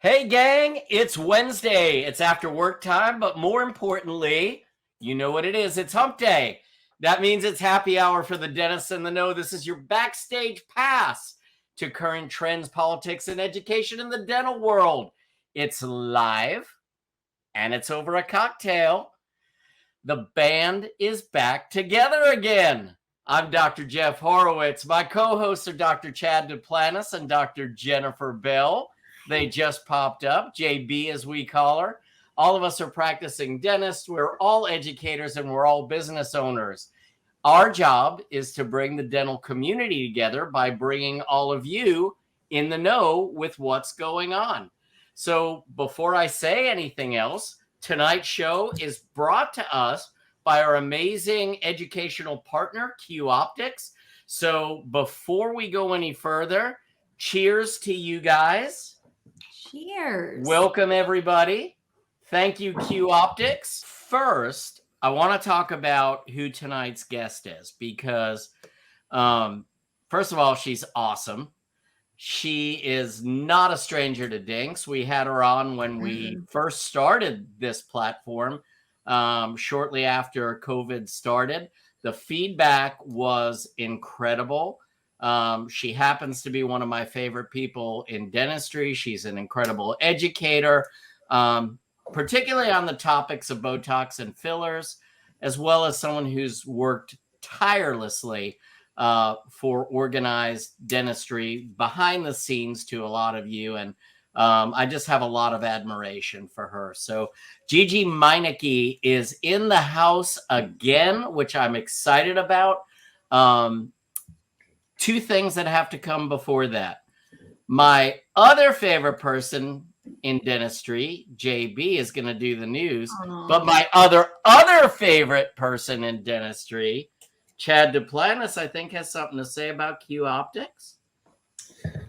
Hey gang, it's Wednesday. It's after work time, but more importantly, you know what it is. It's hump day. That means it's happy hour for the dentists in the know. This is your backstage pass to current trends, politics, and education in the dental world. It's live and it's over a cocktail. The band is back together again. I'm Dr. Jeff Horowitz. My co-hosts are Dr. Chad Duplantis and Dr. Jennifer Bell. They just popped up, JB as we call her. All of us are practicing dentists. We're all educators and we're all business owners. Our job is to bring the dental community together by bringing all of you in the know with what's going on. So before I say anything else, tonight's show is brought to us by our amazing educational partner, Q Optics. So before we go any further, cheers to you guys. Cheers. Welcome, everybody. Thank you, Q Optics. First, I want to talk about who tonight's guest is because, first of all, she's awesome. She is not a stranger to Dinks. We had her on when we first started this platform, shortly after COVID started. The feedback was incredible. She happens to be one of my favorite people in dentistry. She's an incredible educator, particularly on the topics of Botox and fillers, as well as someone who's worked tirelessly for organized dentistry behind the scenes to a lot of you. And I just have a lot of admiration for her. So Gigi Meinecke is in the house again, which I'm excited about. Two things that have to come before that. My other favorite person in dentistry, JB, is going to do the news. Aww. But my other favorite person in dentistry, Chad Duplantis, I think, has something to say about Q Optics.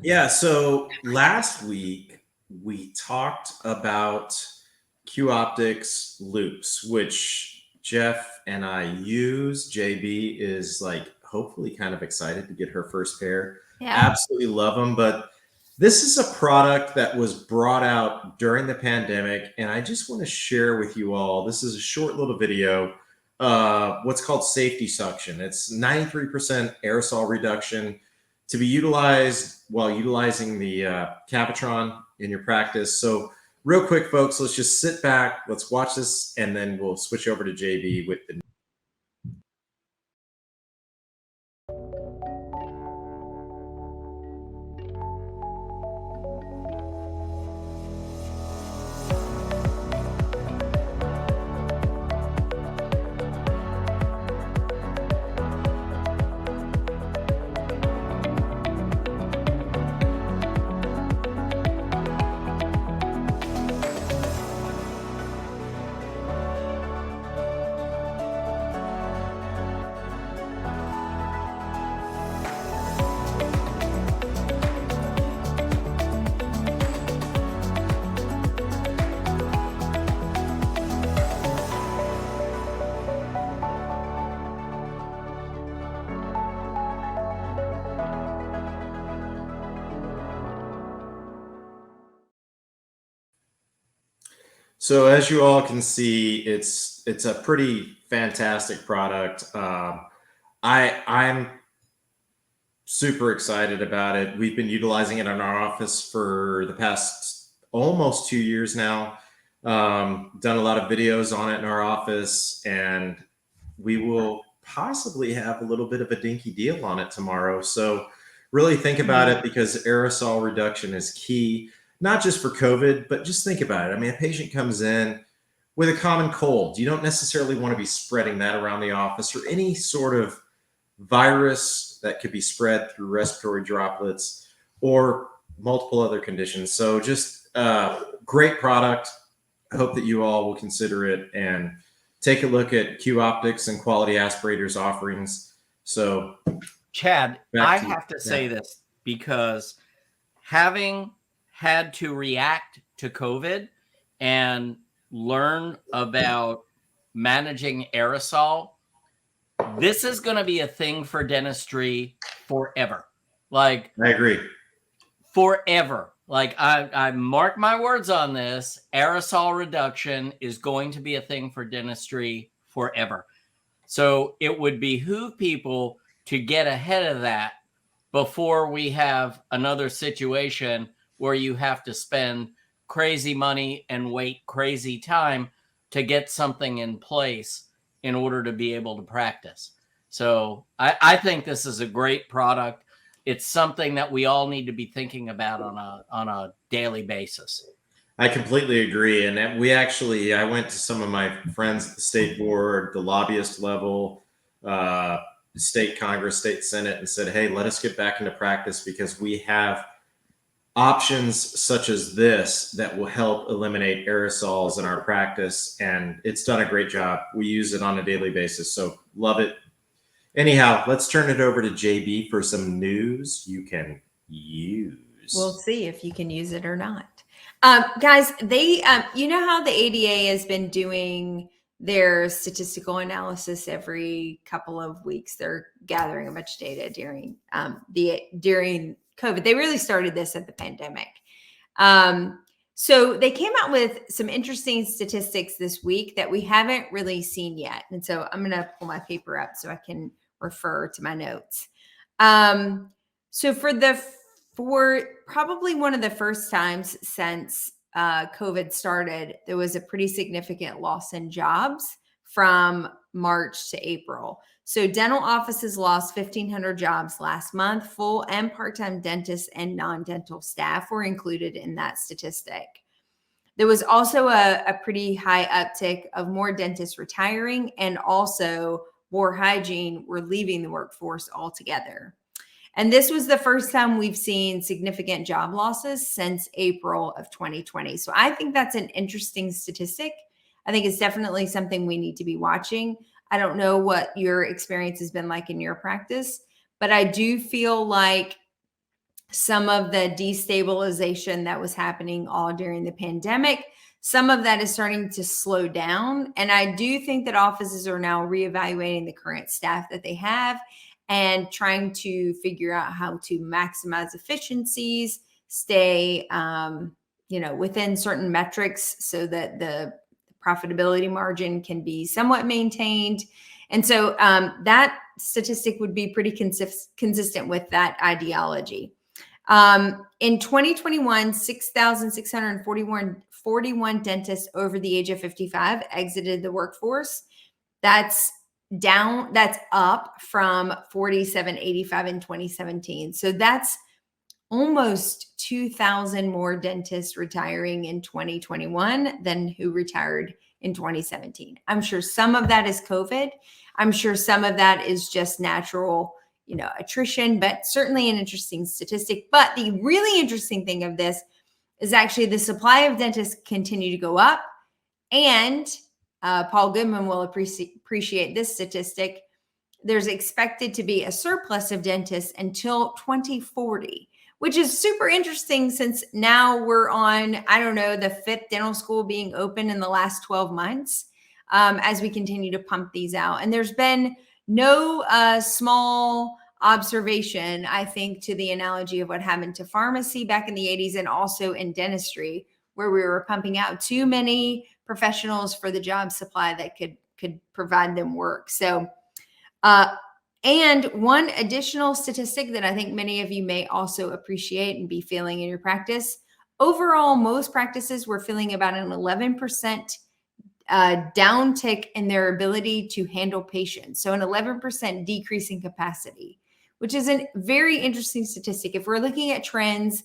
Yeah, so last week we talked about Q Optics loops, which Jeff and I use. JB is like hopefully kind of excited to get her first pair. Yeah. Absolutely love them. But this is a product that was brought out during the pandemic, and I just want to share with you all. This is a short little video. What's called safety suction. It's 93% aerosol reduction to be utilized while utilizing the Cavitron in your practice. So real quick, folks, let's just sit back. Let's watch this, and then we'll switch over to JB with the So as you all can see, it's a pretty fantastic product. I'm super excited about it. We've been utilizing it in our office for the past almost 2 years now. Done a lot of videos on it in our office, and we will possibly have a little bit of a dinky deal on it tomorrow. So really think about it, because aerosol reduction is key. Not just for COVID, but just think about it. I mean, a patient comes in with a common cold. You don't necessarily want to be spreading that around the office, or any sort of virus that could be spread through respiratory droplets or multiple other conditions. So just great product. I hope that you all will consider it and take a look at Q Optics and Quality Aspirators offerings. So Chad, I have to say this, because having had to react to COVID and learn about managing aerosol, this is going to be a thing for dentistry forever. Like, I agree. Forever. Like I mark my words on this, aerosol reduction is going to be a thing for dentistry forever. So it would behoove people to get ahead of that before we have another situation where you have to spend crazy money and wait crazy time to get something in place in order to be able to practice. So I think this is a great product. It's something that we all need to be thinking about on a daily basis. I completely agree. And I went to some of my friends at the state board, the lobbyist level, state Congress, state Senate, and said, hey, let us get back into practice because we have options such as this that will help eliminate aerosols in our practice. And it's done a great job. We use it on a daily basis. So love it. Anyhow, let's turn it over to JB for some news you can use. We'll see if you can use it or not. Guys, they, you know how the ADA has been doing their statistical analysis every couple of weeks. They're gathering a bunch of data during during COVID. They really started this at the pandemic. So they came out with some interesting statistics this week that we haven't really seen yet. And so I'm going to pull my paper up so I can refer to my notes. So for probably one of the first times since COVID started, there was a pretty significant loss in jobs from March to April. So dental offices lost 1,500 jobs last month. Full and part-time dentists and non-dental staff were included in that statistic. There was also a pretty high uptick of more dentists retiring, and also more hygiene were leaving the workforce altogether. And this was the first time we've seen significant job losses since April of 2020. So I think that's an interesting statistic. I think it's definitely something we need to be watching. I don't know what your experience has been like in your practice, but I do feel like some of the destabilization that was happening all during the pandemic, some of that is starting to slow down. And I do think that offices are now reevaluating the current staff that they have and trying to figure out how to maximize efficiencies, stay, within certain metrics so that the profitability margin can be somewhat maintained. And so that statistic would be pretty consistent with that ideology. In 2021, 6,641 dentists over the age of 55 exited the workforce. That's up from 4,785 in 2017. So that's almost 2,000 more dentists retiring in 2021 than who retired in 2017. I'm sure some of that is COVID. I'm sure some of that is just natural, attrition, but certainly an interesting statistic. But the really interesting thing of this is actually the supply of dentists continue to go up, and Paul Goodman will appreciate this statistic. There's expected to be a surplus of dentists until 2040, which is super interesting since now we're on, the 5th dental school being open in the last 12 months as we continue to pump these out. And there's been no small observation, I think, to the analogy of what happened to pharmacy back in the 80s and also in dentistry, where we were pumping out too many professionals for the job supply that could provide them work. So, and one additional statistic that I think many of you may also appreciate and be feeling in your practice, overall, most practices were feeling about an 11% downtick in their ability to handle patients. So an 11% decrease in capacity, which is a very interesting statistic. If we're looking at trends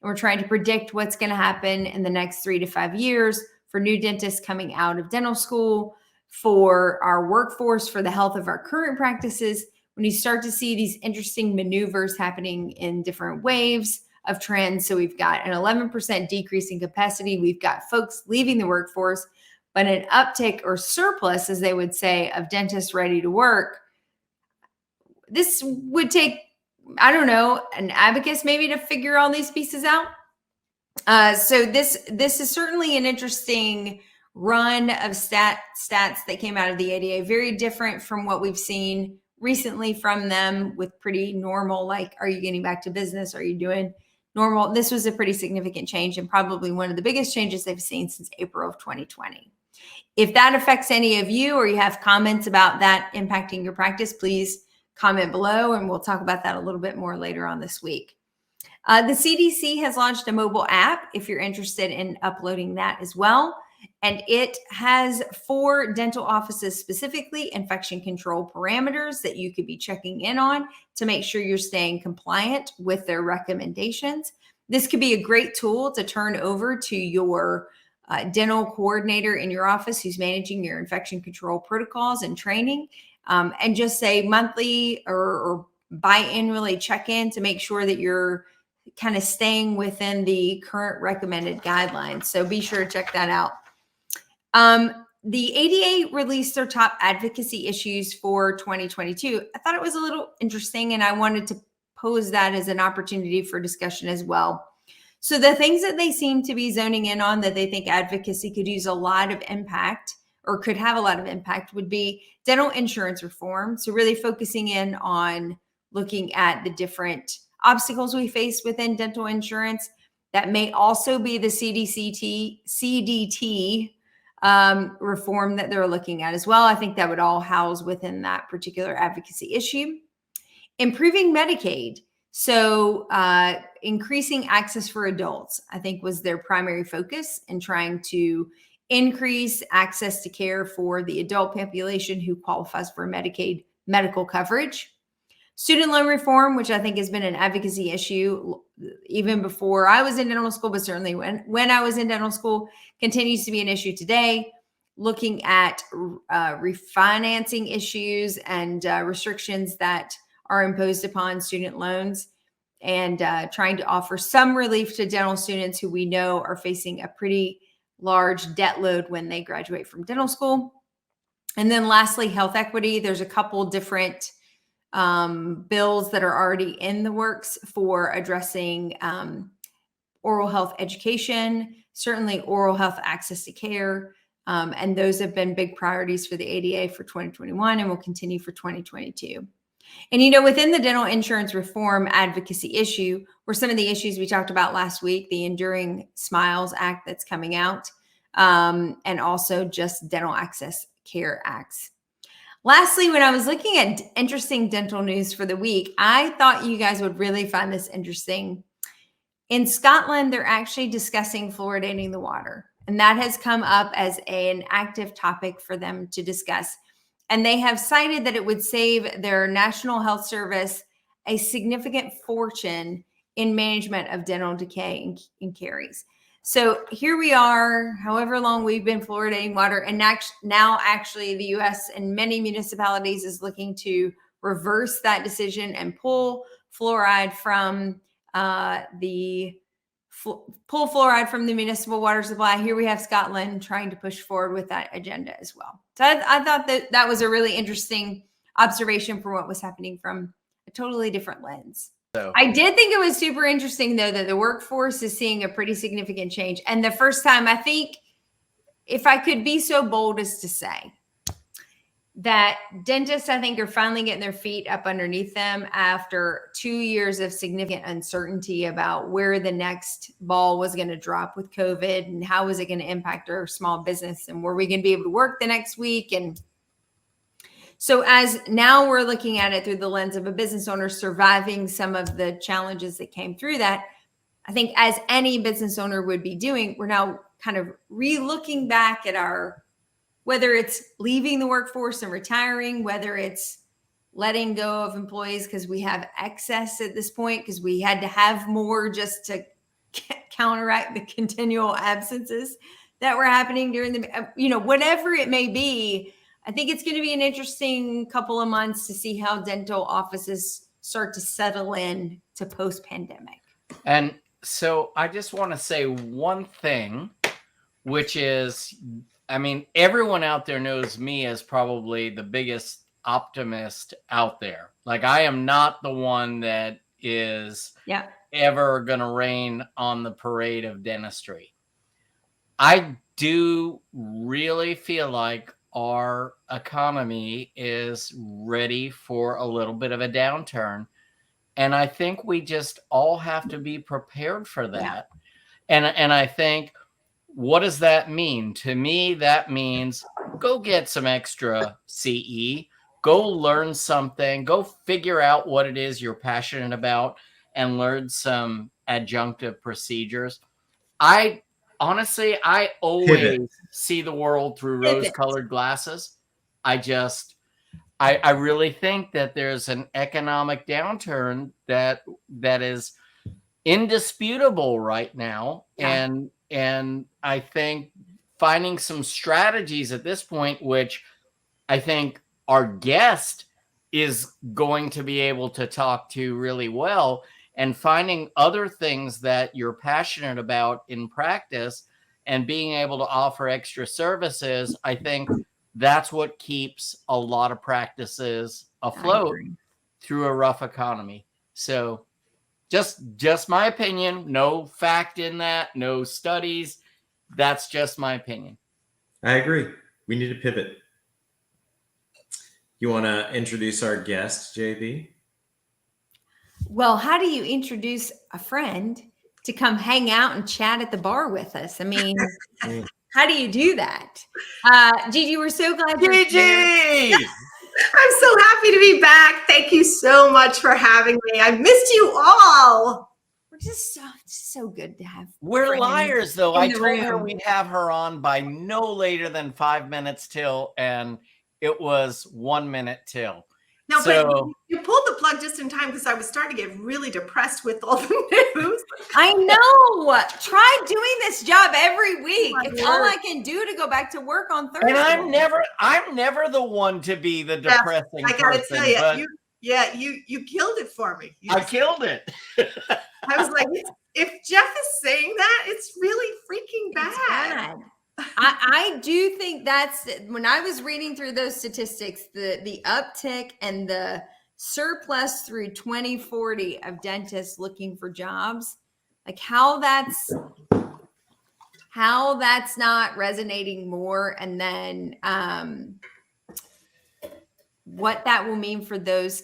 and we're trying to predict what's going to happen in the next 3 to 5 years for new dentists coming out of dental school, for our workforce, for the health of our current practices, when you start to see these interesting maneuvers happening in different waves of trends. So we've got an 11% decrease in capacity. We've got folks leaving the workforce, but an uptick or surplus, as they would say, of dentists ready to work. This would take, an abacus maybe to figure all these pieces out. So this is certainly an interesting run of stats that came out of the ADA, very different from what we've seen recently from them, with pretty normal, like, are you getting back to business? Are you doing normal. This was a pretty significant change and probably one of the biggest changes they've seen since April of 2020. If that affects any of you or you have comments about that impacting your practice, please comment below and we'll talk about that a little bit more later on this week. The CDC has launched a mobile app if you're interested in uploading that as well. And it has for dental offices specifically infection control parameters that you could be checking in on to make sure you're staying compliant with their recommendations. This could be a great tool to turn over to your dental coordinator in your office who's managing your infection control protocols and training, and just say monthly or biannually check in to make sure that you're kind of staying within the current recommended guidelines. So be sure to check that out. The ADA released their top advocacy issues for 2022. I thought it was a little interesting and I wanted to pose that as an opportunity for discussion as well. So the things that they seem to be zoning in on that they think advocacy could use a lot of impact or could have a lot of impact would be dental insurance reform. So really focusing in on looking at the different obstacles we face within dental insurance. That may also be the CDT reform that they're looking at as well. I think that would all house within that particular advocacy issue. Improving Medicaid. So increasing access for adults, I think, was their primary focus in trying to increase access to care for the adult population who qualifies for Medicaid medical coverage. Student loan reform, which I think has been an advocacy issue even before I was in dental school, but certainly when I was in dental school, continues to be an issue today. Looking at refinancing issues and restrictions that are imposed upon student loans and trying to offer some relief to dental students who we know are facing a pretty large debt load when they graduate from dental school. And then lastly, health equity. There's a couple different bills that are already in the works for addressing oral health education, certainly oral health access to care. And those have been big priorities for the ADA for 2021 and will continue for 2022. And, you know, within the dental insurance reform advocacy issue were some of the issues we talked about last week, the Enduring Smiles Act that's coming out, and also just Dental Access Care Acts. Lastly, when I was looking at interesting dental news for the week, I thought you guys would really find this interesting. In Scotland, they're actually discussing fluoridating the water, and that has come up as an active topic for them to discuss. And they have cited that it would save their National Health Service a significant fortune in management of dental decay and caries. So here we are, however long we've been fluoridating water, and now actually the U.S. and many municipalities is looking to reverse that decision and pull fluoride from the municipal water supply. Here we have Scotland trying to push forward with that agenda as well. So I thought that was a really interesting observation for what was happening from a totally different lens. So I did think it was super interesting, though, that the workforce is seeing a pretty significant change. And the first time, I think, if I could be so bold as to say that dentists, I think, are finally getting their feet up underneath them after 2 years of significant uncertainty about where the next ball was going to drop with COVID and how was it going to impact our small business and were we going to be able to work the next week. And so as now we're looking at it through the lens of a business owner surviving some of the challenges that came through that, I think as any business owner would be doing, we're now kind of re-looking back at our, whether it's leaving the workforce and retiring, whether it's letting go of employees because we have excess at this point, because we had to have more just to counteract the continual absences that were happening during the, whatever it may be. I think it's going to be an interesting couple of months to see how dental offices start to settle in to post-pandemic. And so I just want to say one thing, which is, I mean, everyone out there knows me as probably the biggest optimist out there. Like, I am not the one that is ever going to rain on the parade of dentistry. I do really feel like our economy is ready for a little bit of a downturn. And I think we just all have to be prepared for that. And I think, what does that mean? To me, that means go get some extra CE, go learn something, go figure out what it is you're passionate about, and learn some adjunctive procedures. I honestly, I always see the world through rose-colored glasses. I really think that there's an economic downturn that is indisputable right now. And I think finding some strategies at this point, which I think our guest is going to be able to talk to really well, and finding other things that you're passionate about in practice and being able to offer extra services, I think that's what keeps a lot of practices afloat through a rough economy. So just my opinion, no fact in that, no studies. That's just my opinion. I agree. We need to pivot. You want to introduce our guest, JB? Well, how do you introduce a friend to come hang out and chat at the bar with us? I mean, how do you do that? Gigi, we're so glad you're here. Gigi! I'm so happy to be back. Thank you so much for having me. I missed you all. We're just so good to have. We're liars, though. I told her we'd have her on by no later than 5 minutes till, and it was 1 minute till. No, but you pulled the plug just in time because I was starting to get really depressed with all the news. I know. Try doing this job every week. It's all I can do to go back to work on Thursday. And I'm never the one to be the depressing person. I gotta tell you, you killed it for me. I killed it. I was like, if Jeff is saying that, it's really freaking bad. I do think that's, when I was reading through those statistics, the uptick and the surplus through 2040 of dentists looking for jobs, like how that's not resonating more, and then what that will mean for those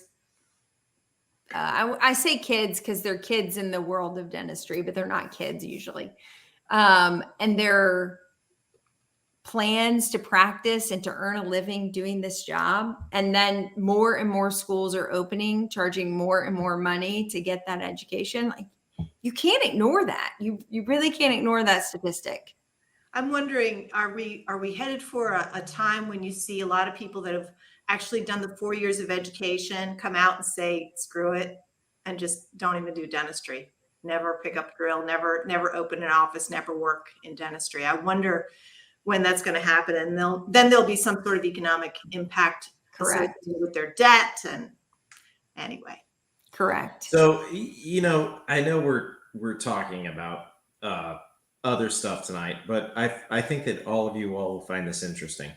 I say kids because they're kids in the world of dentistry, but they're not kids usually, and they're plans to practice and to earn a living doing this job. And then more and more schools are opening, charging more and more money to get that education. Like, you can't ignore that. You really can't ignore that statistic. I'm wondering, are we headed for a time when you see a lot of people that have actually done the 4 years of education come out and say, screw it, and just don't even do dentistry, never pick up a drill, never open an office, never work in dentistry? I wonder when that's going to happen, and then there'll be some sort of economic impact, correct, with their debt. And anyway, correct. So, I know we're talking about other stuff tonight, but I think that all of you will find this interesting.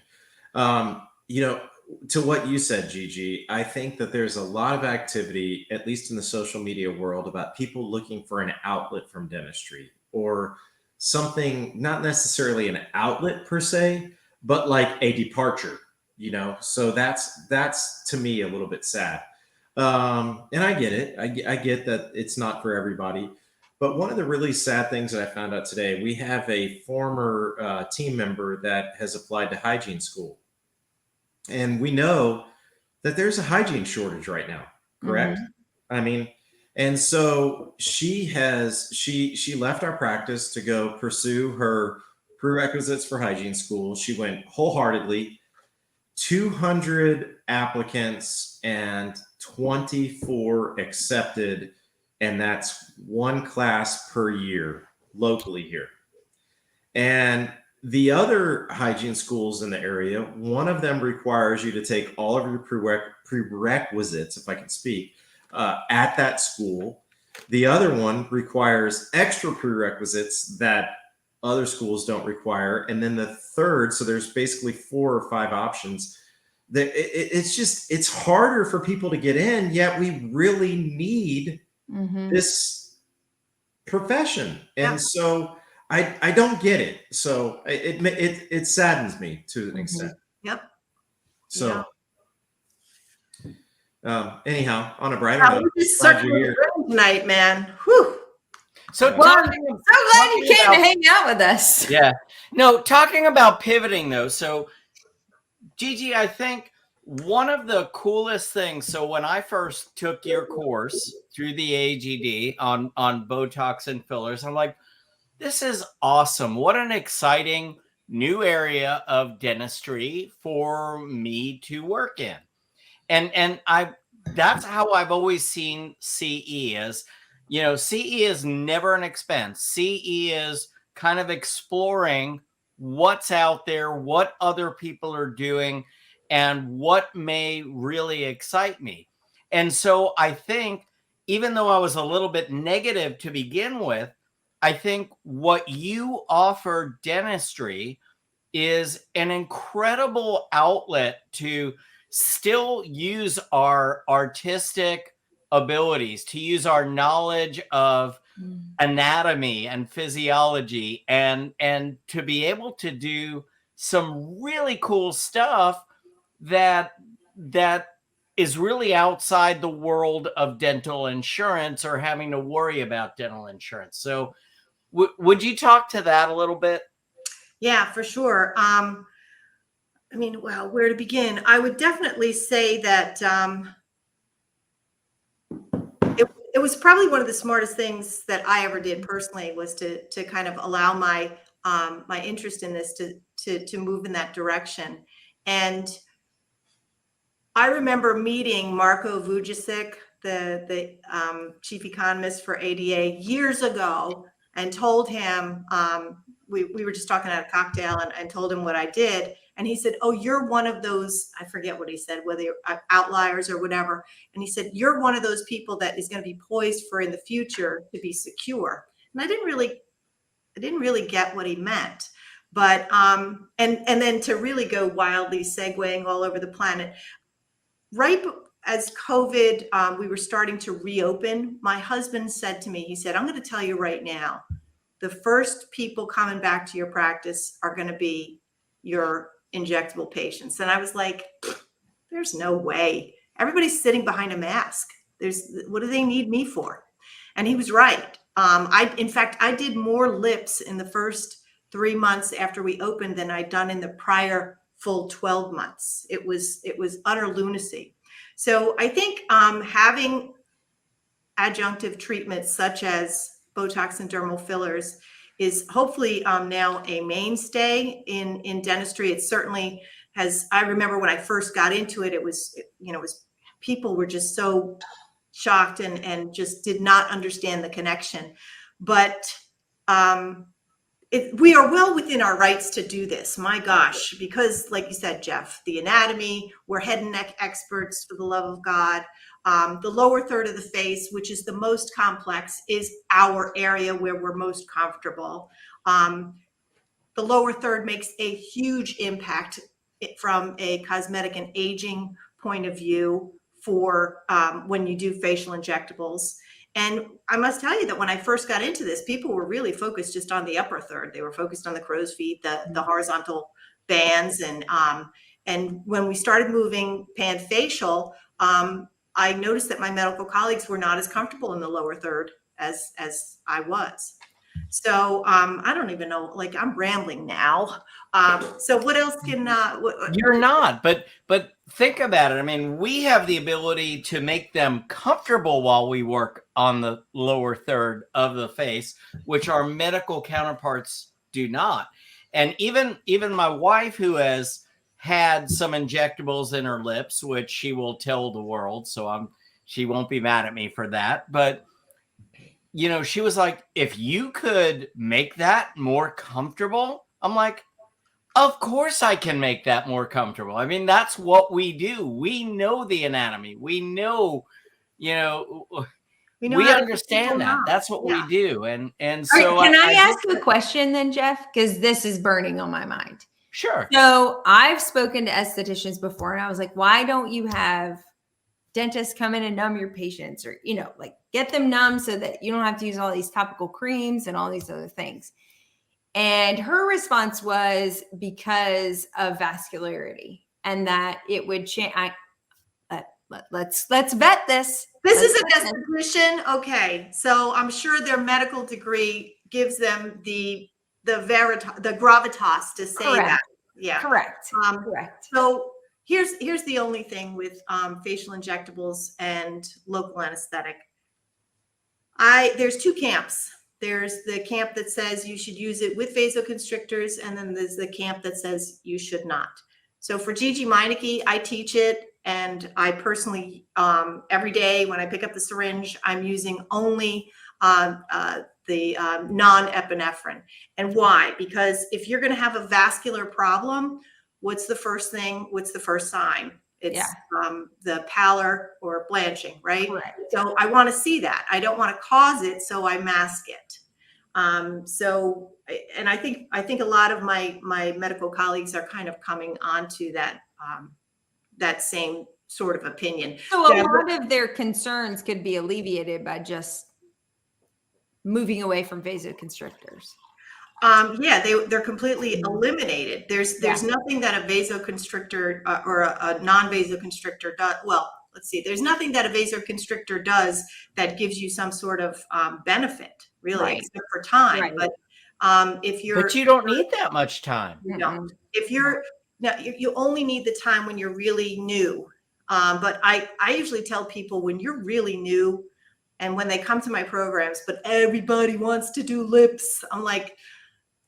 To what you said, Gigi, I think that there's a lot of activity, at least in the social media world, about people looking for an outlet from dentistry, or something, not necessarily an outlet per se, but like a departure, so that's to me a little bit sad. And I get it. I get that it's not for everybody, but one of the really sad things that I found out today, we have a former team member that has applied to hygiene school, and we know that there's a hygiene shortage right now, correct? I mean, and so she left our practice to go pursue her prerequisites for hygiene school. She went wholeheartedly, 200 applicants and 24 accepted. And that's one class per year locally here. And the other hygiene schools in the area, one of them requires you to take all of your prerequisites, if I can speak, at that school. The other one requires extra prerequisites that other schools don't require. And then the third, so there's basically 4 or 5 options. It's harder for people to get in, yet we really need this profession. And so I don't get it. So it saddens me to an extent. Yep. So Anyhow, on a brighter Wow, note, we're just glad circling you're the here. room tonight, man. Whew. So Yeah. Well, I'm talking, so glad you talking came about- to hang out with us. yeah, no, talking about pivoting though. So Gigi, I think one of the coolest things. So when I first took your course through the AGD on Botox and fillers, I'm like, this is awesome. What an exciting new area of dentistry for me to work in. And that's how I've always seen CE as, CE is never an expense. CE is kind of exploring what's out there, what other people are doing, and what may really excite me. And so I think, even though I was a little bit negative to begin with, I think what you offer dentistry is an incredible outlet to still use our artistic abilities, to use our knowledge of anatomy and physiology, and to be able to do some really cool stuff that is really outside the world of dental insurance or having to worry about dental insurance. So would you talk to that a little bit? Yeah, for sure. I mean, well, where to begin? I would definitely say that it was probably one of the smartest things that I ever did personally, was to kind of allow my my interest in this to move in that direction. And I remember meeting Marko Vujicic, the chief economist for ADA, years ago, and told him, we were just talking at a cocktail, and told him what I did. And he said, "Oh, you're one of those," I forget what he said, whether you're outliers or whatever. And he said, "You're one of those people that is going to be poised for in the future to be secure." And I didn't really get what he meant. But and then to really go wildly segueing all over the planet, right as COVID, we were starting to reopen, my husband said to me, he said, "I'm going to tell you right now, the first people coming back to your practice are going to be your injectable patients." And I was like, there's no way. Everybody's sitting behind a mask. What do they need me for? And he was right. In fact, I did more lips in the first 3 months after we opened than I'd done in the prior full 12 months. It was utter lunacy. So I think having adjunctive treatments such as Botox and dermal fillers is hopefully now a mainstay in dentistry. It certainly has. I remember when I first got into it, it was people were just so shocked and just did not understand the connection. But we are well within our rights to do this, my gosh, because like you said, Jeff, the anatomy, we're head and neck experts, for the love of God. The lower third of the face, which is the most complex, is our area where we're most comfortable. The lower third makes a huge impact from a cosmetic and aging point of view for when you do facial injectables. And I must tell you that when I first got into this, people were really focused just on the upper third. They were focused on the crow's feet, the horizontal bands. And when we started moving pan facial, I noticed that my medical colleagues were not as comfortable in the lower third as I was. So I don't even know, like, I'm rambling now. So what else can You're not, but think about it. I mean, we have the ability to make them comfortable while we work on the lower third of the face, which our medical counterparts do not. And even my wife, who has had some injectables in her lips, which she will tell the world, so she won't be mad at me for that. But she was like, "If you could make that more comfortable," I'm like, "Of course I can make that more comfortable." I mean, that's what we do. We know the anatomy. We know, we how to understand that. That's what we do. And All so right, can I ask think a question then, Jeff? Because this is burning on my mind. sure. So I've spoken to estheticians before, and I was like, why don't you have dentists come in and numb your patients, or, like, get them numb so that you don't have to use all these topical creams and all these other things? And her response was because of vascularity, and that it would change. let's vet this. This Let's is an vet this. esthetician. Okay. So I'm sure their medical degree gives them the gravitas to say Correct. that. Yeah. Correct. Um, Correct. So here's the only thing with facial injectables and local anesthetic. There's two camps. There's the camp that says you should use it with vasoconstrictors, and then there's the camp that says you should not. So for Gigi Meinecke, I teach it, and I personally, every day when I pick up the syringe, I'm using only the non-epinephrine. And why? Because if you're going to have a vascular problem, what's the first thing? What's the first sign? It's the pallor or blanching, right? Correct. So I want to see that. I don't want to cause it, so I mask it. So, and I think a lot of my medical colleagues are kind of coming onto that that same sort of opinion. So a lot of their concerns could be alleviated by just moving away from vasoconstrictors. Yeah, they're completely eliminated. There's nothing that a vasoconstrictor or a non-vasoconstrictor does. Well, let's see. There's nothing that a vasoconstrictor does that gives you some sort of benefit, really, except for time. Right. But if you're, But you don't need that much time. you don't. If you're now, you only need the time when you're really new. But I usually tell people when you're really new, and when they come to my programs, but everybody wants to do lips, I'm like,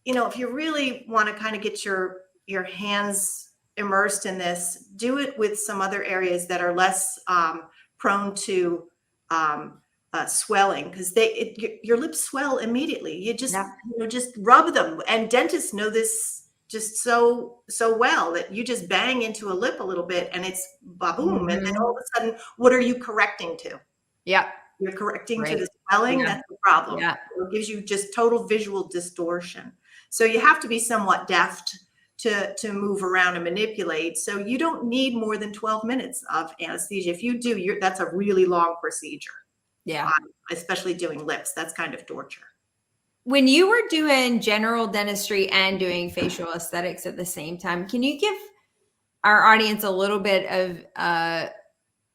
if you really want to kind of get your hands immersed in this, do it with some other areas that are less prone to swelling, because your lips swell immediately. You just just rub them, and dentists know this just so well, that you just bang into a lip a little bit and it's ba-boom, and then all of a sudden, what are you correcting to? Yeah. You're correcting to the swelling. That's the problem. Yeah. It gives you just total visual distortion. So you have to be somewhat deft to move around and manipulate. So you don't need more than 12 minutes of anesthesia. If you do, that's a really long procedure. Yeah. Especially doing lips. That's kind of torture. When you were doing general dentistry and doing facial aesthetics at the same time, can you give our audience a little bit of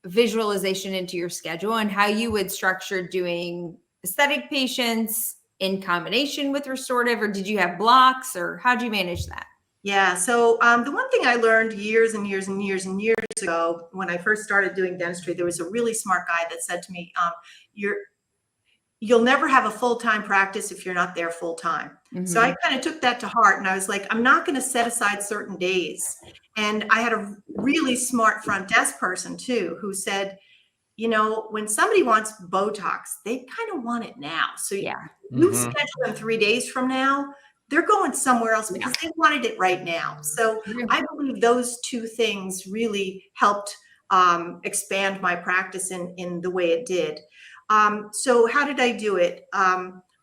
visualization into your schedule and how you would structure doing aesthetic patients in combination with restorative, or did you have blocks, or how do you manage that? Yeah. So the one thing I learned years and years and years and years ago, when I first started doing dentistry, there was a really smart guy that said to me, you'll never have a full-time practice if you're not there full-time. Mm-hmm. So I kind of took that to heart, and I was like, I'm not going to set aside certain days. And I had a really smart front desk person too, who said, when somebody wants Botox, they kind of want it now. So you schedule them 3 days from now, they're going somewhere else because they wanted it right now. So I believe those two things really helped expand my practice in the way it did. So how did I do it?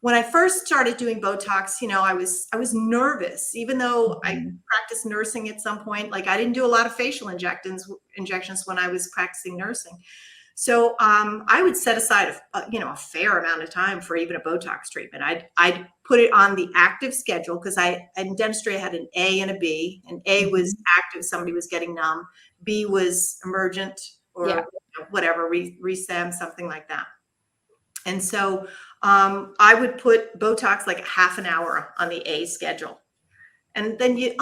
When I first started doing Botox, I was nervous, even though I practiced nursing at some point. Like, I didn't do a lot of facial injections when I was practicing nursing. So I would set aside a fair amount of time for even a Botox treatment. I'd put it on the active schedule, because in dentistry I had an A and a B. And A was active, somebody was getting numb. B was emergent, or whatever, resem, something like that. And so I would put Botox like half an hour on the A schedule. And then you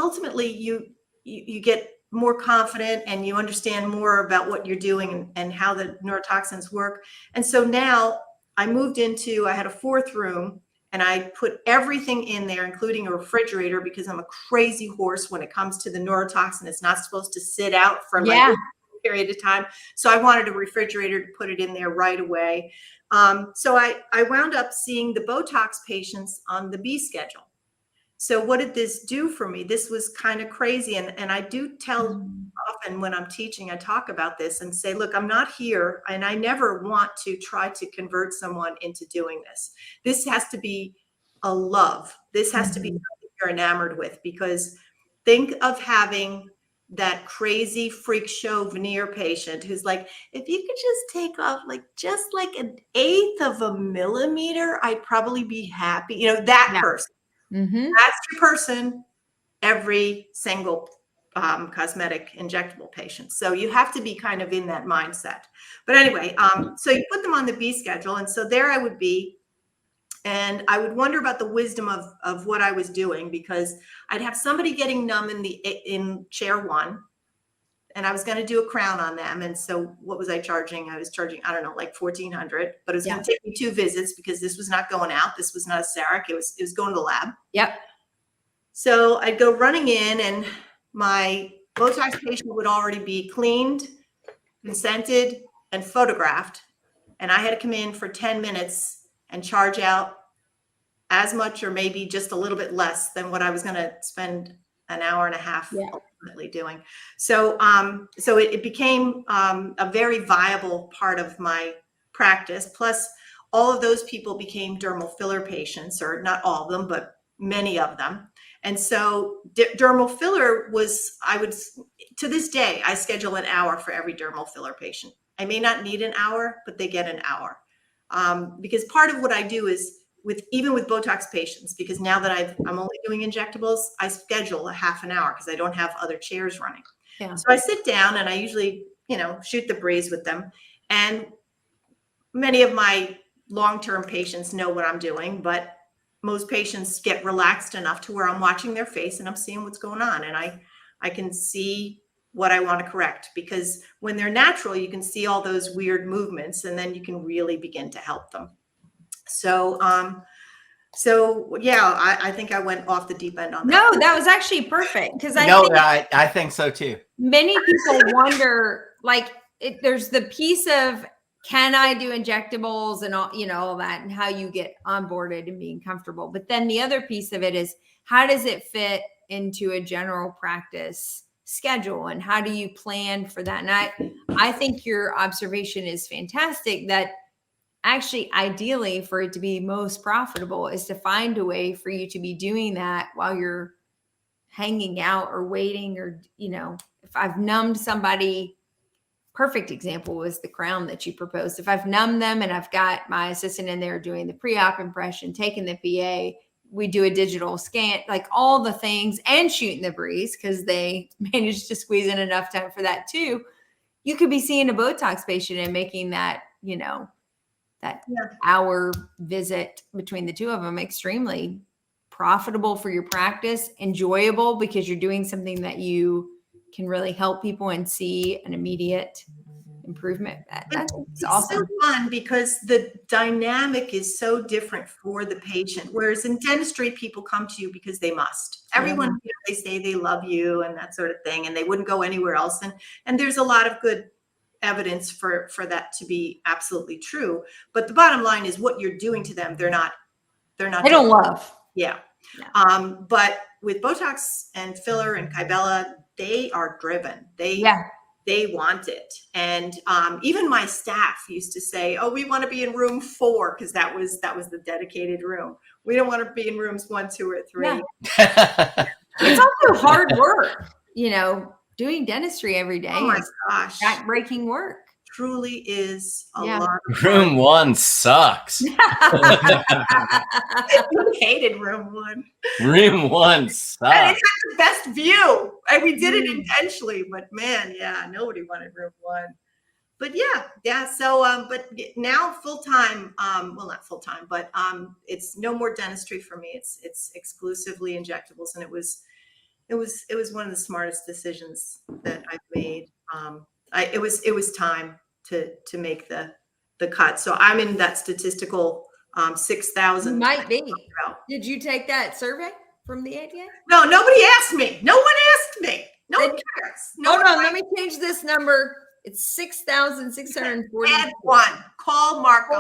get more confident, and you understand more about what you're doing and how the neurotoxins work. And so now I had a fourth room, and I put everything in there, including a refrigerator, because I'm a crazy horse when it comes to the neurotoxin. It's not supposed to sit out for like a period of time. So I wanted a refrigerator to put it in there right away. So I wound up seeing the Botox patients on the B schedule. So what did this do for me? This was kind of crazy. And I do tell often when I'm teaching, I talk about this and say, look, I'm not here, and I never want to try to convert someone into doing this. This has to be a love. This has to be something you're enamored with, because think of having that crazy freak show veneer patient who's like, if you could just take off just like 1/8 of a millimeter, I'd probably be happy. That person. That's your person every single cosmetic injectable patients. So you have to be kind of in that mindset. But anyway, so you put them on the B schedule. And so there I would be. And I would wonder about the wisdom of what I was doing, because I'd have somebody getting numb in chair 1, and I was going to do a crown on them. And so what was I charging? I was charging, I don't know, like $1,400, but it was going to take me 2 visits because this was not going out. This was not a CEREC. It was going to the lab. Yep. So I'd go running in, and my Botox patient would already be cleaned, consented, and photographed. And I had to come in for 10 minutes and charge out as much or maybe just a little bit less than what I was going to spend an hour and a half ultimately doing. So it became a very viable part of my practice. Plus, all of those people became dermal filler patients, or not all of them, but many of them. And so dermal filler was, to this day, I schedule an hour for every dermal filler patient. I may not need an hour, but they get an hour. Because part of what I do is, even with Botox patients, because now that I'm only doing injectables, I schedule a half an hour because I don't have other chairs running. Yeah. So I sit down and I usually, shoot the breeze with them. And many of my long-term patients know what I'm doing, but most patients get relaxed enough to where I'm watching their face and I'm seeing what's going on. And I can see what I want to correct, because when they're natural, you can see all those weird movements, and then you can really begin to help them. So yeah, I think I went off the deep end on that. No, that was actually perfect, because I think so too. Many people wonder, like, there's the piece of, can I do injectables and all that, and how you get onboarded and being comfortable. But then the other piece of it is, how does it fit into a general practice schedule, and how do you plan for that? And I think your observation is fantastic, that actually, ideally, for it to be most profitable is to find a way for you to be doing that while you're hanging out or waiting, or, if I've numbed somebody, perfect example was the crown that you proposed. If I've numbed them and I've got my assistant in there doing the pre-op impression, taking the PA, we do a digital scan, like all the things, and shooting the breeze, because they managed to squeeze in enough time for that too. You could be seeing a Botox patient and making that, that hour visit between the two of them extremely profitable for your practice, enjoyable because you're doing something that you can really help people and see an immediate improvement. That's awesome. So fun, because the dynamic is so different for the patient. Whereas in dentistry, people come to you because they must. Everyone, they say they love you and that sort of thing, and they wouldn't go anywhere else. And there's a lot of good evidence for that to be absolutely true. But the bottom line is, what you're doing to them, they don't love. Yeah. But with Botox and filler and Kybella, they are driven. They want it. And even my staff used to say, "Oh, we want to be in room 4," because that was the dedicated room. We don't want to be in rooms 1, 2, or 3. Yeah. It's also hard work, doing dentistry every day. Oh my gosh. Back-breaking work. Truly is a lot of room 1 sucks. I hated room 1. Room 1 sucks. And it had the best view. And we did it intentionally, but man, nobody wanted room 1. But so but now full-time, well, not full-time, but it's no more dentistry for me. It's exclusively injectables, and it was one of the smartest decisions that I've made. It was time to make the cut. So I'm in that statistical 6,000. You might be. Did you take that survey from the ADA? No, nobody asked me. No one asked me. No one cares. Hold on, let me change this number. It's 6,640. Add 1. Call Marco.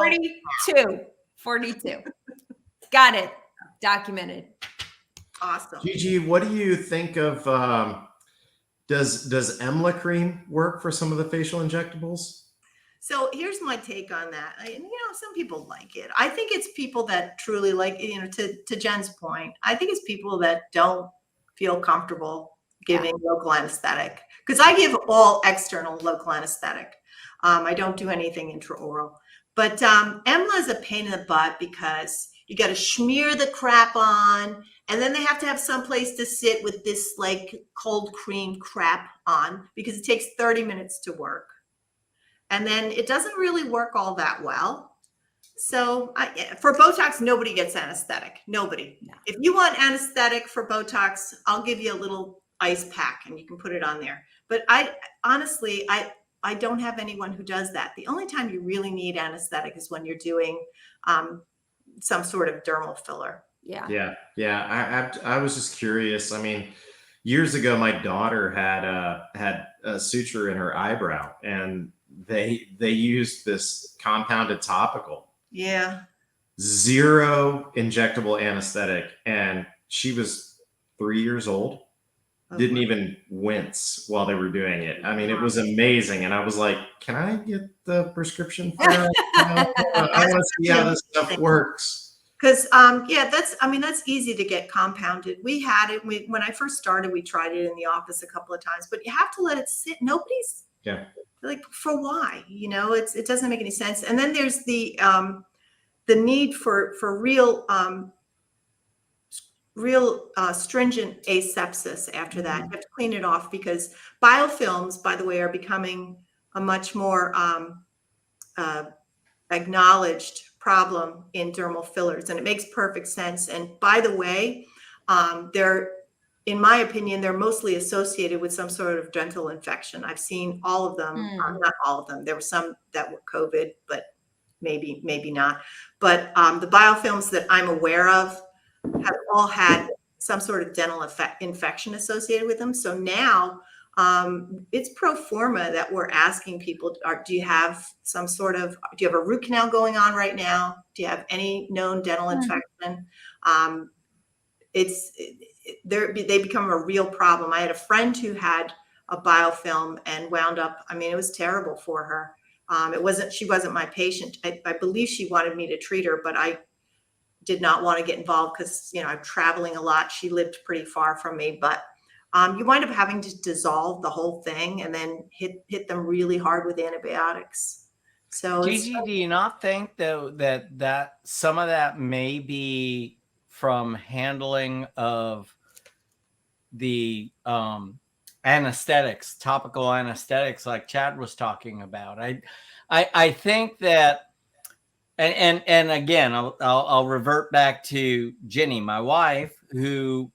42. Got it. Documented. Awesome. Gigi, what do you think of, does EMLA cream work for some of the facial injectables? So here's my take on that. Some people like it. I think it's people that truly like, to Jen's point, I think it's people that don't feel comfortable giving local anesthetic, because I give all external local anesthetic. I don't do anything intraoral. But EMLA is a pain in the butt, because You got to smear the crap on, and then they have to have some place to sit with this like cold cream crap on because it takes 30 minutes to work. And then it doesn't really work all that well. So for Botox, nobody gets anesthetic. Nobody. No. If you want anesthetic for Botox, I'll give you a little ice pack and you can put it on there. But honestly, I don't have anyone who does that. The only time you really need anesthetic is when you're doing some sort of dermal filler. Yeah. I was just curious. I mean, years ago, my daughter had a suture in her eyebrow, and they used this compounded topical. Yeah. 0 injectable anesthetic, and she was 3 years old. Didn't even wince while they were doing it. I mean, it was amazing. And I was like, can I get the prescription for that? I want to see how this stuff works. Because that's easy to get compounded. We had it when I first started. We tried it in the office a couple of times, but you have to let it sit. Nobody's like, for why? It doesn't make any sense. And then there's the need for real stringent asepsis after that. You have to clean it off because biofilms, by the way, are becoming a much more acknowledged problem in dermal fillers, and it makes perfect sense. And by the way, in my opinion, they're mostly associated with some sort of dental infection. I've seen all of them, not all of them. There were some that were COVID, but maybe not. But the biofilms that I'm aware of have all had some sort of dental infection associated with them. So now it's pro forma that we're asking people, do you have a root canal going on right now? Do you have any known dental infection? They become a real problem. I had a friend who had a biofilm and wound up, it was terrible for her. She wasn't my patient. I believe she wanted me to treat her, but I did not want to get involved because, I'm traveling a lot. She lived pretty far from me, but you wind up having to dissolve the whole thing and then hit them really hard with antibiotics. So Gigi, do you not think though that some of that may be from handling of the anesthetics, topical anesthetics, like Chad was talking about? I think that, and again, I'll revert back to Jenny, my wife, who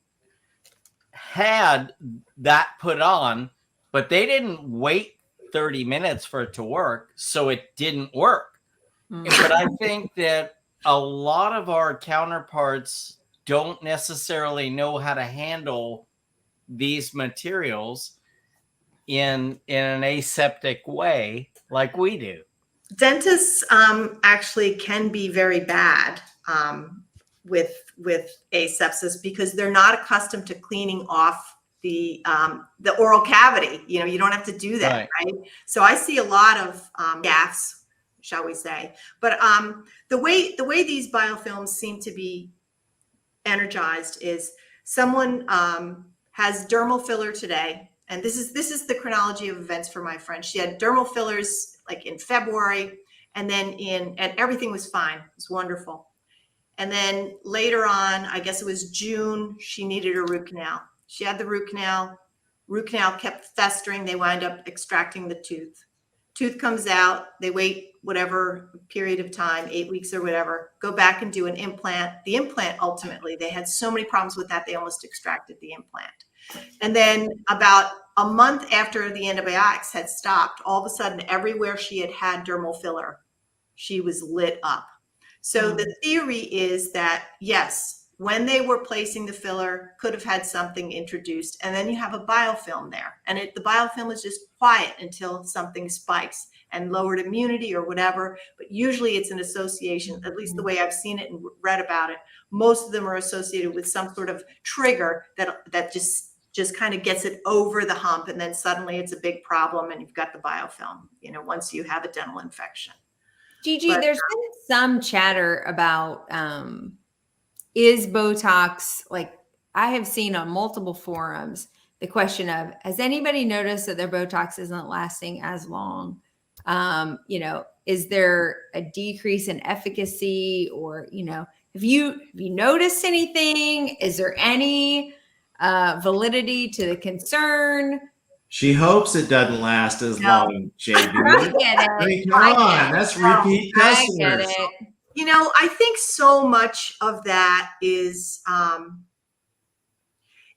had that put on, but they didn't wait 30 minutes for it to work, so it didn't work. But I think that a lot of our counterparts don't necessarily know how to handle these materials in an aseptic way like we do. Dentists actually can be very bad with asepsis because they're not accustomed to cleaning off the oral cavity. You don't have to do that, right? So I see a lot of gaffes, shall we say. But the way these biofilms seem to be energized is someone has dermal filler today. And this is the chronology of events for my friend. She had dermal fillers like in February, and then and everything was fine. It was wonderful. And then later on, I guess it was June, she needed a root canal. She had the root canal. Root canal kept festering. They wind up extracting the tooth. Tooth comes out. They wait whatever period of time, 8 weeks or whatever, go back and do an implant. The implant, ultimately, they had so many problems with that, they almost extracted the implant. And then about a month after the antibiotics had stopped, all of a sudden, everywhere she had dermal filler, she was lit up. So the theory is that, yes, when they were placing the filler, could have had something introduced, and then you have a biofilm there. And the biofilm is just quiet until something spikes and lowered immunity or whatever. But usually it's an association, at least the way I've seen it and read about it, most of them are associated with some sort of trigger that just kind of gets it over the hump, and then suddenly it's a big problem and you've got the biofilm, once you have a dental infection. Gigi, there's been some chatter about is Botox, like I have seen on multiple forums, the question of, has anybody noticed that their Botox isn't lasting as long? Is there a decrease in efficacy, or, Have you noticed anything? Is there any validity to the concern? She hopes it doesn't last as No. long, JB. I get it. I mean, come on, that's repeat I get customers. it. You know, I think so much of that is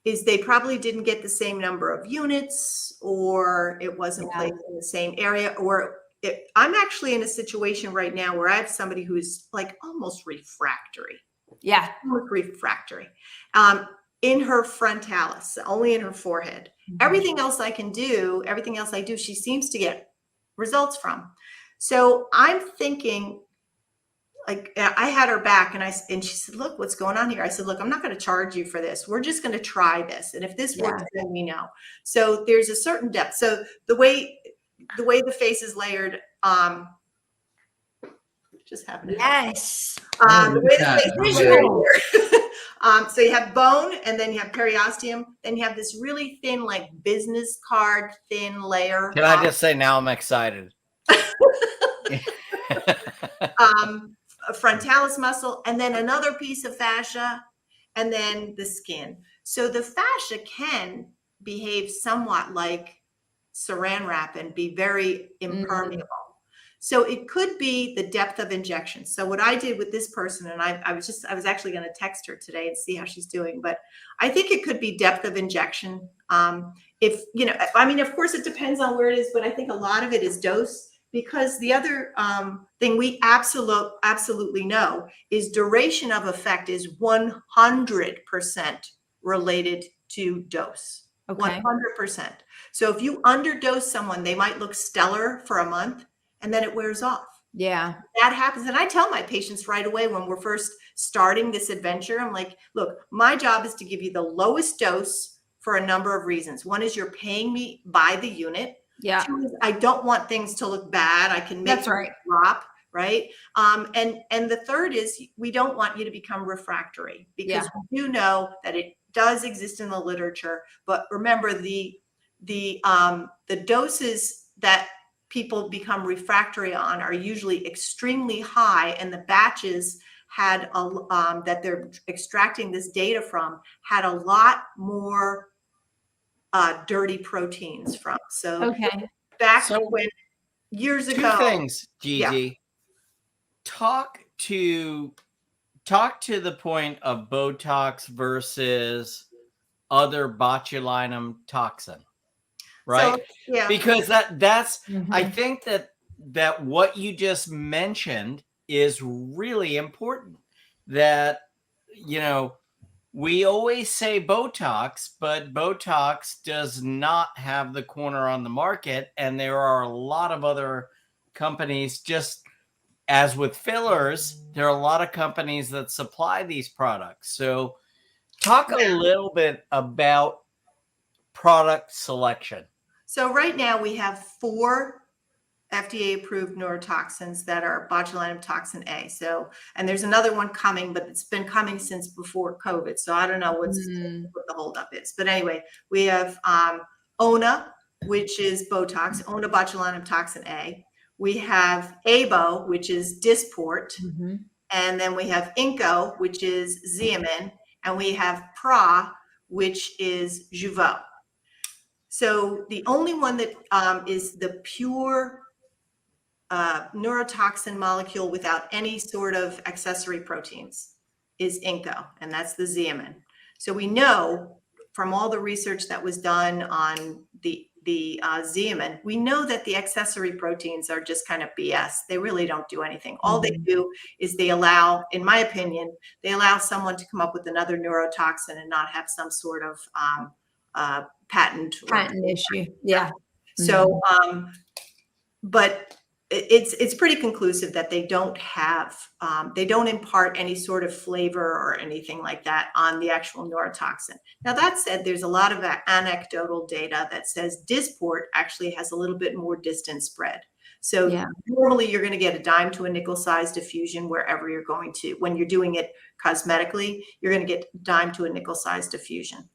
they probably didn't get the same number of units, or it wasn't Yeah. placed in the same area, or I'm actually in a situation right now where I have somebody who's like almost refractory. Yeah. Almost refractory. In her frontalis, only in her forehead. Everything else I do, she seems to get results from. So I'm thinking, like, I had her back and she said, look, what's going on here? I said, look, I'm not going to charge you for this. We're just going to try this. And if this works, then we know. So there's a certain depth. So the way the face is layered, just happened to Yes. the way the face is layered Visual. here. So you have bone, and then you have periosteum, then you have this really thin, like business card thin layer. Can I just say now I'm excited? A frontalis muscle, and then another piece of fascia, and then the skin. So the fascia can behave somewhat like saran wrap and be very impermeable. So it could be the depth of injection. So what I did with this person, and I was actually going to text her today and see how she's doing, but I think it could be depth of injection. If, you know, I mean, of course it depends on where it is, but I think a lot of it is dose, because the other thing we absolutely know is duration of effect is 100% related to dose. Okay. 100%. So if you underdose someone, they might look stellar for a month, and then it wears off. Yeah. That happens. And I tell my patients right away when we're first starting this adventure, I'm like, look, my job is to give you the lowest dose for a number of reasons. One is you're paying me by the unit. Yeah. Two is I don't want things to look bad. I can make That's right. drop, right? And the third is we don't want you to become refractory, because we do know that it does exist in the literature. But remember, the doses that people become refractory on are usually extremely high, and the batches had that they're extracting this data from had a lot more dirty proteins from. So back when years ago. Two things, Gigi. Yeah. Talk to the point of Botox versus other botulinum toxin, right? So, yeah. Because that's I think that what you just mentioned is really important. That, you know, we always say Botox, but Botox does not have the corner on the market, and there are a lot of other companies. Just as with fillers, there are a lot of companies that supply these products. So talk a little bit about product selection. So right now we have 4 FDA approved neurotoxins that are botulinum toxin A. So, and there's another one coming, but it's been coming since before COVID. So I don't know what the holdup is. But anyway, we have ONA, which is Botox, ONA botulinum toxin A. We have ABO, which is Dysport. And then we have INCO, which is Xeomin. And we have PRA, which is Jeuveau. So the only one that is the pure neurotoxin molecule without any sort of accessory proteins is INCO, and that's the Xeomin. So we know from all the research that was done on the Xeomin, we know that the accessory proteins are just kind of BS. They really don't do anything. All they do is they allow, in my opinion, they allow someone to come up with another neurotoxin and not have some sort of patent issue. Yeah. So, but it's pretty conclusive that they don't have, they don't impart any sort of flavor or anything like that on the actual neurotoxin. Now, that said, there's a lot of anecdotal data that says Dysport actually has a little bit more distance spread. So normally you're going to get a dime to a nickel size diffusion wherever you're going to, when you're doing it cosmetically, you're going to get dime to a nickel size diffusion.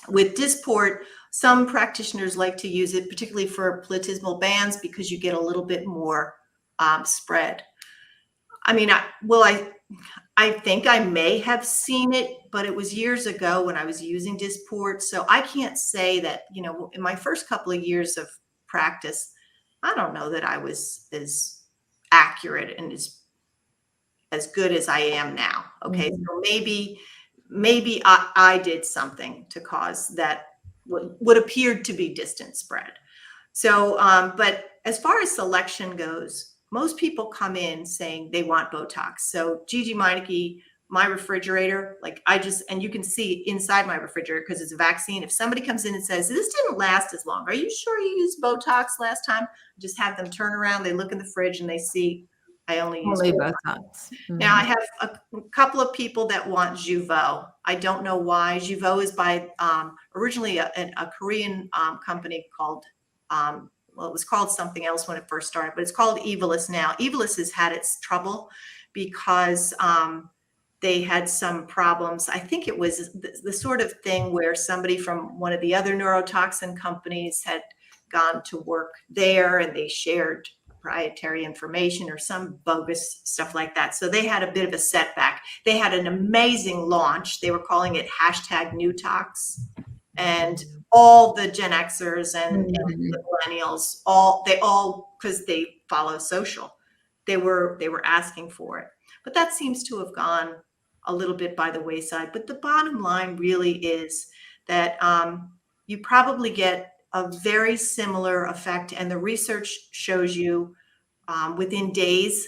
With Dysport, some practitioners like to use it, particularly for platysmal bands, because you get a little bit more spread. I mean, I think I may have seen it, but it was years ago when I was using Dysport. So I can't say that, in my first couple of years of practice, I don't know that I was as accurate and as good as I am now. Okay. Mhm. So maybe I did something to cause that what appeared to be distant spread. So, but as far as selection goes, most people come in saying they want Botox. So Gigi Meinecke, my refrigerator, and you can see inside my refrigerator because it's a vaccine. If somebody comes in and says, this didn't last as long, are you sure you used Botox last time? Just have them turn around, they look in the fridge and they see I only use Only Botox. Botox. Now, I Mhm. have a couple of people that want Jeuveau. I don't know why. Jeuveau is by originally a Korean company called, well, it was called something else when it first started, but it's called Evolus now. Evolus has had its trouble because they had some problems. I think it was the sort of thing where somebody from one of the other neurotoxin companies had gone to work there and they shared proprietary information or some bogus stuff like that. So they had a bit of a setback. They had an amazing launch. They were calling it #NewTox. And all the Gen Xers and the millennials, because they follow social, they were asking for it. But that seems to have gone a little bit by the wayside. But the bottom line really is that you probably get a very similar effect, and the research shows you within days,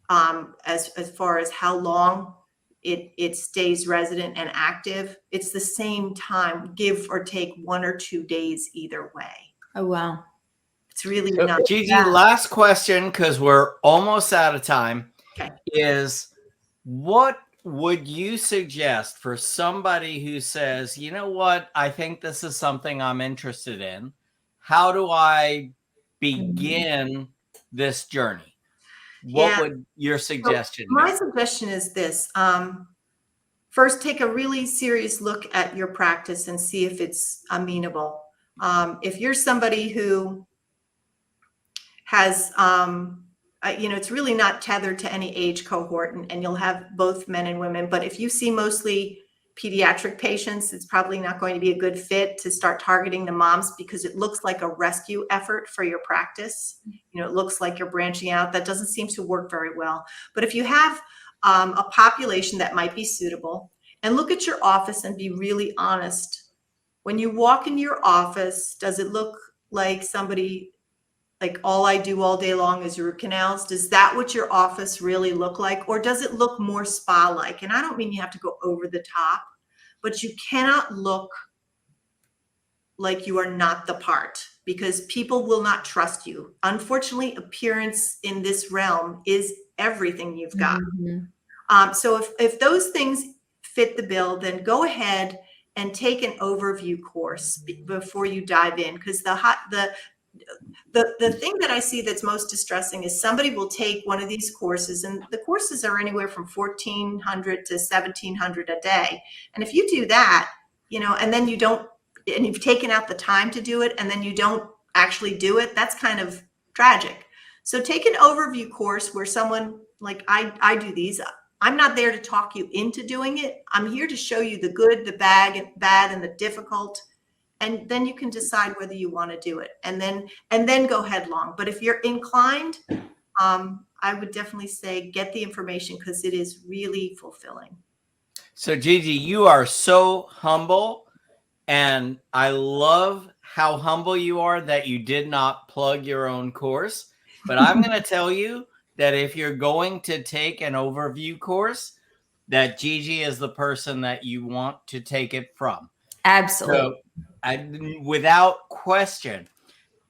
as far as how long it stays resident and active. It's the same time, give or take 1 or 2 days either way. Oh, wow. It's really So, not. Gigi, last question, because we're almost out of time, Okay. is what would you suggest for somebody who says, you know what, I think this is something I'm interested in? How do I begin this journey? What Yeah. would your So suggestion my be? suggestion is this. First, take a really serious look at your practice and see if it's amenable. If you're somebody who has, it's really not tethered to any age cohort, and you'll have both men and women. But if you see mostly pediatric patients, it's probably not going to be a good fit to start targeting the moms because it looks like a rescue effort for your practice. It looks like you're branching out. That doesn't seem to work very well. But if you have a population that might be suitable, and look at your office and be really honest. When you walk into your office, does it look like somebody like all I do all day long is root canals? Does that what your office really look like? Or does it look more spa-like? And I don't mean you have to go over the top, but you cannot look like you are not the part because people will not trust you. Unfortunately, appearance in this realm is everything you've got. So if those things fit the bill, then go ahead and take an overview course before you dive in, because the thing that I see that's most distressing is somebody will take one of these courses, and the courses are anywhere from $1,400 to $1,700 a day. And if you do that, and then you don't, and you've taken out the time to do it, and then you don't actually do it, that's kind of tragic. So take an overview course where someone like I do these. I'm not there to talk you into doing it. I'm here to show you the good, the bad, and the difficult. And then you can decide whether you want to do it, and then go headlong. But if you're inclined, I would definitely say get the information because it is really fulfilling. So, Gigi, you are so humble, and I love how humble you are that you did not plug your own course. But I'm going to tell you that if you're going to take an overview course, that Gigi is the person that you want to take it from. Absolutely. So, without question,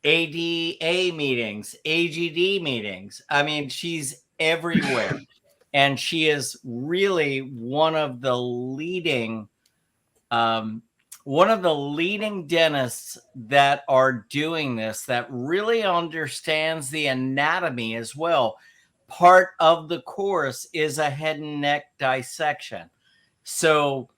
ADA meetings, AGD meetings. I mean, she's everywhere. And she is really one of the leading dentists that are doing this, that really understands the anatomy as well. Part of the course is a head and neck dissection. So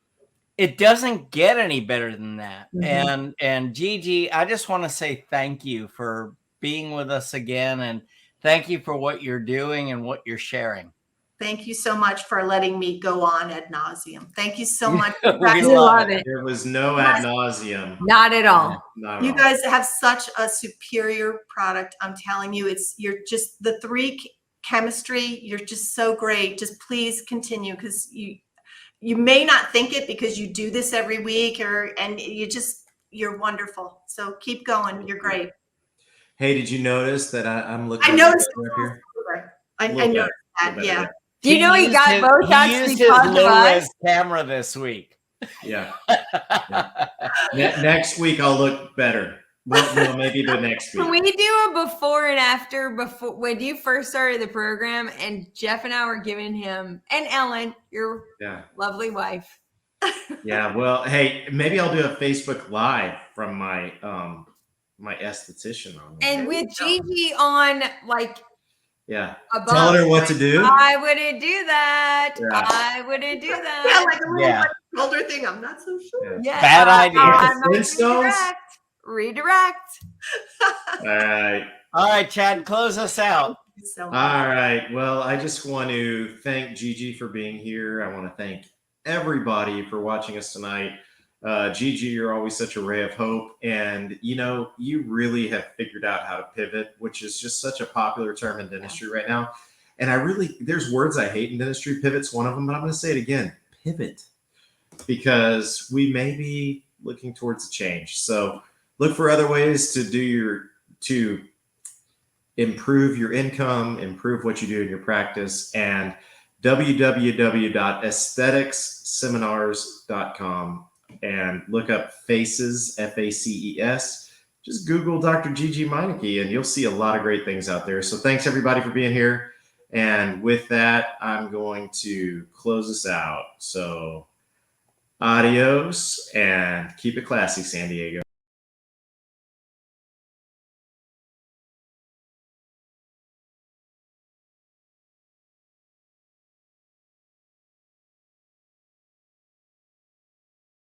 it doesn't get any better than that. And Gigi, I just want to say thank you for being with us again, and thank you for what you're doing and what you're sharing. Thank you so much for letting me go on ad nauseum. Thank you so much. We We love love it. There was no ad nauseum. Not at all. Not at You all. guys have such a superior product. I'm telling you, you're just the chemistry. You're just so great. Just please continue, because you may not think it because you do this every week, and you're wonderful. So keep going. You're great. Hey, did you notice that I'm looking? I noticed. up here? I Little noticed better, that. little Yeah. better, Do you know he got Botox He used because his of low us? res camera this week. yeah. Next week I'll look better. Well, maybe the next Can week. we do a before and after, before when you first started the program, and Jeff and I were giving him, and Ellen, your Yeah. lovely wife. Yeah. Well, hey, maybe I'll do a Facebook Live from my my esthetician on there. And with Gigi on, like, Yeah. above, Tell her what to do. I wouldn't do that. Yeah. I wouldn't do Yeah, that. like a little shoulder thing. I'm not so sure. Yeah. Bad idea. I'm not Flintstones? redirect. All right. All right, Chad, close us out. Thank you so much. All right. Well, I just want to thank Gigi for being here. I want to thank everybody for watching us tonight. Gigi, you're always such a ray of hope. And, you really have figured out how to pivot, which is just such a popular term in dentistry right now. And there's words I hate in dentistry. Pivot's one of them, but I'm going to say it again. Pivot. Because we may be looking towards a change. So look for other ways to improve your income, improve what you do in your practice, and www.aestheticsseminars.com, and look up FACES, FACES. Just Google Dr. Gigi Meinecke and you'll see a lot of great things out there. So thanks everybody for being here. And with that, I'm going to close us out. So adios and keep it classy, San Diego.